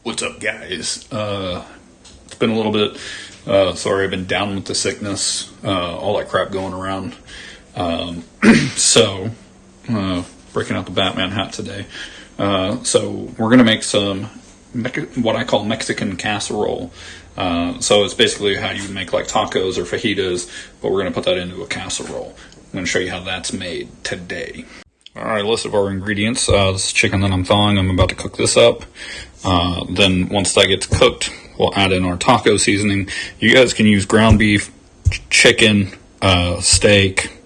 What's up, guys? It's been a little bit. Sorry, I've been down with the sickness, all that crap going around. So, breaking out the Batman hat today. So we're gonna make some what I call Mexican casserole. So it's basically how you make like tacos or fajitas, but we're gonna put that into a casserole. I'm gonna show you how that's made today. All right, list of our ingredients. This is chicken that I'm thawing. I'm about to cook this up. Then once that gets cooked, we'll add in our taco seasoning. You guys can use ground beef, chicken, steak,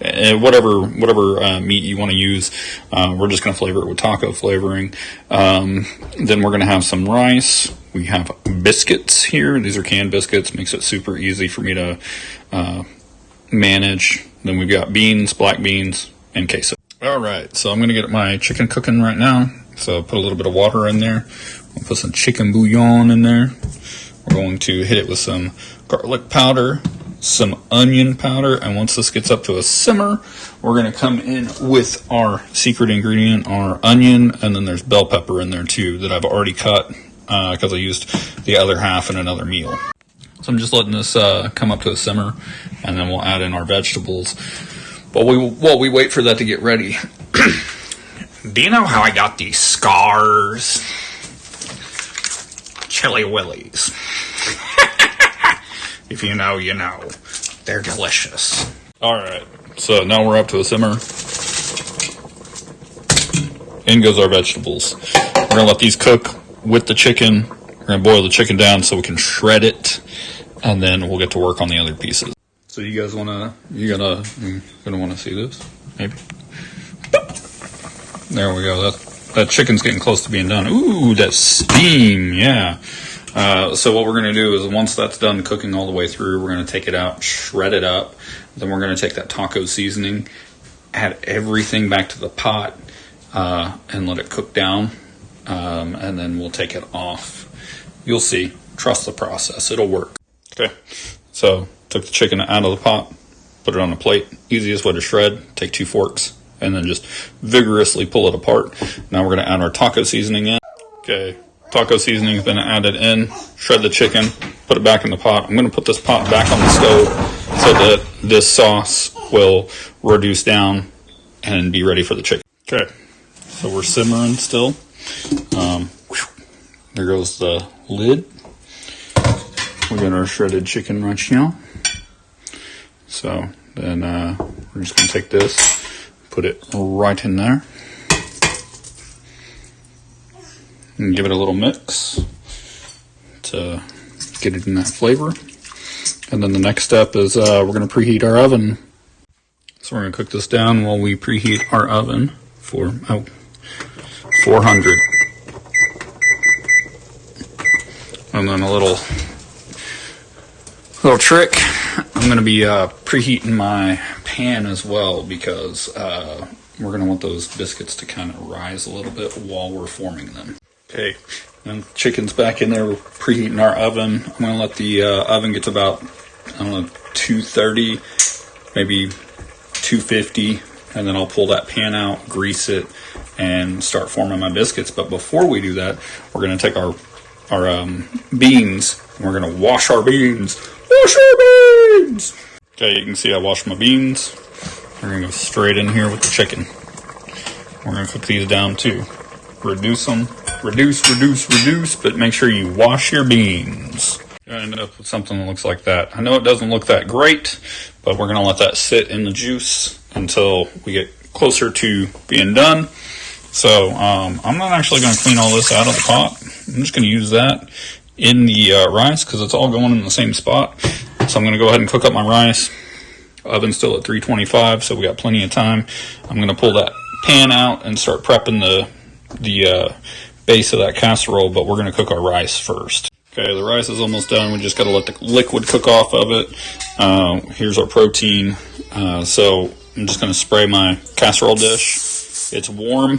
whatever meat you want to use. We're just going to flavor it with taco flavoring. Then we're going to have some rice. We have biscuits here. These are canned biscuits. Makes it super easy for me to manage. Then we've got beans, black beans, and queso. All right, so I'm going to get my chicken cooking right now. So put a little bit of water in there. We'll put some chicken bouillon in there. We're going to hit it with some garlic powder, some onion powder, and once this gets up to a simmer, we're going to come in with our secret ingredient, our onion, and then there's bell pepper in there too that I've already cut because I used the other half in another meal. So I'm just letting this come up to a simmer, and then we'll add in our vegetables. But while we wait for that to get ready, do you know how I got these scars? Chili Willies. If you know, you know. They're delicious. Alright, so now we're up to a simmer. In goes our vegetables. We're going to let these cook with the chicken. We're going to boil the chicken down so we can shred it. And then we'll get to work on the other pieces. So you guys you're gonna want to see this? Maybe? There we go. That chicken's getting close to being done. Ooh, that steam, yeah. So what we're going to do is once that's done cooking all the way through, we're going to take it out, shred it up. Then we're going to take that taco seasoning, add everything back to the pot, and let it cook down. And then we'll take it off. You'll see. Trust the process. It'll work. Okay. So took the chicken out of the pot, put it on a plate. Easiest way to shred. Take 2 forks. And then just vigorously pull it apart. Now we're going to add our taco seasoning in. Okay, taco seasoning has been added in. Shred the chicken, put it back in the pot. I'm going to put this pot back on the stove so that this sauce will reduce down and be ready for the chicken. Okay, so we're simmering still. There goes the lid. We got our shredded chicken right now. So then we're just going to take this. Put it right in there and give it a little mix to get it in that flavor. And then the next step is we're going to preheat our oven. So we're going to cook this down while we preheat our oven for 400. And then a little trick. I'm going to be preheating my pan as well because we're going to want those biscuits to kind of rise a little bit while we're forming them. Okay, and chicken's back in there. We're preheating our oven. I'm going to let the oven get to about, 230, maybe 250, and then I'll pull that pan out, grease it, and start forming my biscuits. But before we do that, we're going to take our beans, and we're going to wash our beans. Wash our beans! Okay, you can see I washed my beans. We're going to go straight in here with the chicken. We're going to cook these down too. Reduce them. Reduce, but make sure you wash your beans. I ended up with something that looks like that. I know it doesn't look that great, but we're going to let that sit in the juice until we get closer to being done. So I'm not actually going to clean all this out of the pot. I'm just going to use that in the rice because it's all going in the same spot. So I'm going to go ahead and cook up my rice. Oven's still at 325, so we got plenty of time. I'm going to pull that pan out and start prepping the base of that casserole, but we're going to cook our rice first. Okay, the rice is almost done. We just got to let the liquid cook off of it. Here's our protein. So I'm just going to spray my casserole dish. It's warm.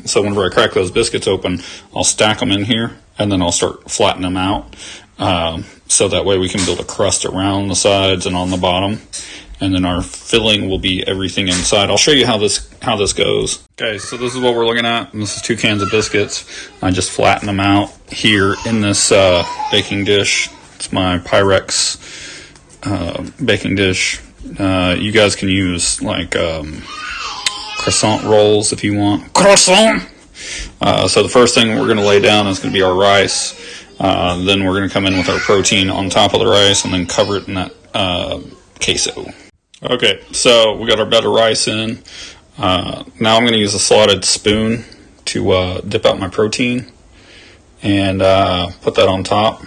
So whenever I crack those biscuits open, I'll stack them in here, and then I'll start flattening them out. So that way we can build a crust around the sides and on the bottom. and then our filling will be everything inside. I'll show you how this goes. Okay, so this is what we're looking at. This is 2 cans of biscuits. I just flatten them out here in this baking dish. It's my Pyrex baking dish. You guys can use like croissant rolls if you want. Croissant! So the first thing we're going to lay down is going to be our rice. Then we're going to come in with our protein on top of the rice and then cover it in that queso. Okay, so we got our bed of rice in. Now I'm going to use a slotted spoon to dip out my protein and put that on top.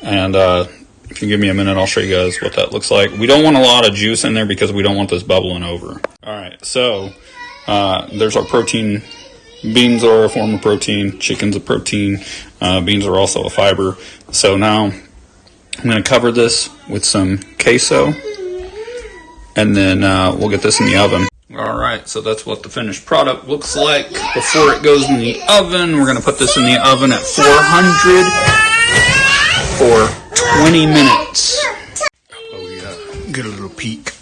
And if you give me a minute, I'll show you guys what that looks like. We don't want a lot of juice in there because we don't want this bubbling over. All right, so there's our protein. Beans are a form of protein. Chicken's a protein. Beans are also a fiber. So now I'm going to cover this with some queso, and then we'll get this in the oven. All right, so that's what the finished product looks like before it goes in the oven. We're going to put this in the oven at 400 for 20 minutes. Oh yeah, get a little peek.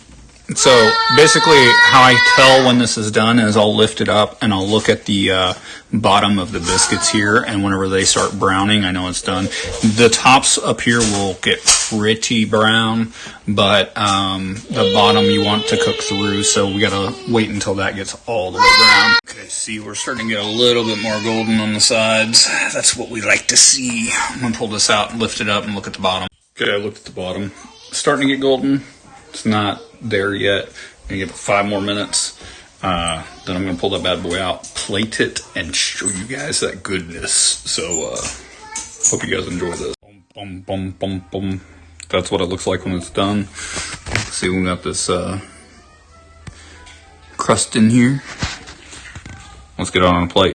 So basically how I tell when this is done is I'll lift it up and I'll look at the bottom of the biscuits here, and whenever they start browning, I know it's done. The tops up here will get pretty brown, but the bottom you want to cook through, so we gotta wait until that gets all the way brown. Okay, see, we're starting to get a little bit more golden on the sides. That's what we like to see. I'm gonna pull this out and lift it up and look at the bottom. Okay, I looked at the bottom. It's starting to get golden. It's not there yet. I'm gonna give it 5 more minutes. Then I'm gonna pull that bad boy out, plate it, and show you guys that goodness. So hope you guys enjoy this. Boom, boom, boom, boom. That's what it looks like when it's done. See, we got this crust in here. Let's get it on a plate.